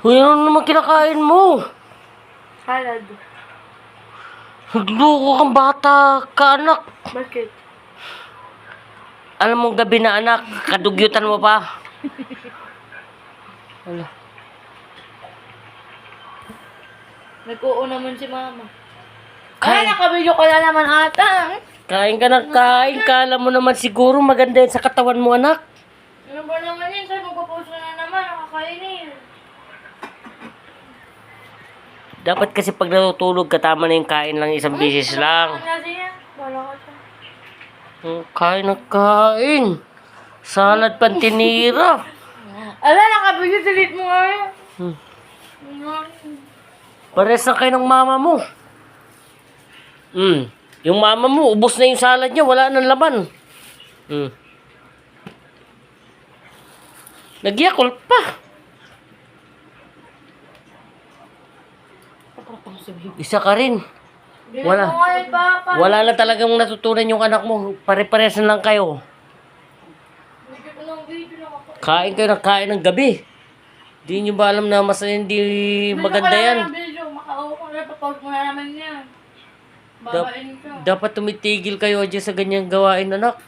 Uy, ano naman kinakain mo? Salad. Nagloko kang bata ka, anak. Bakit? Alam mong gabi na, anak. Kadugyutan mo pa. Ano? Nag-oo naman si mama. Kain. Ay, nakabidyo ka na naman ata. Kain ka na, kain ka. Alam mo naman siguro maganda yan sa katawan mo, anak. Ano ba naman yun? Saan magpapost ka na naman? Nakakainin. Dapat kasi pag natutulog ka, tama na yung kain lang isang beses lang. Ano siya? Wala ka siya. Kain na kain. Salad pantinira. Ala, nakabidyo. Delete mo nga yun. Pares na kayo ng mama mo. Yung mama mo, ubos na yung salad niya. Wala nang laman. Nagyakol pa. Isa ka rin. Wala. Delete mo nga yun, Papa. Wala na talagang natutunan yung anak mo. Pare-pares na lang kayo. Video ko ng video lang ako. Kain kayo ng kain ng gabi. Di nyo ba alam na mas hindi maganda yan? Video, makaupo ko na. Papost mo na naman yan. Babain ka. Dapat tumitigil kayo dyan sa ganyang gawain, anak.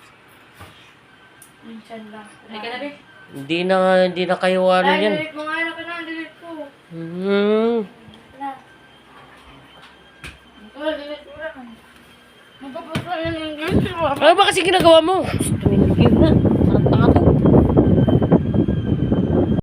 Minsan lang. Ay ka na, Be. Hindi na kayo ano Ay, yan. delete mo nga yun. Delete ko. Wala. Wala, delete mo lang. Magpapost ka yun ng video. Ano ba kasi ginagawa mo?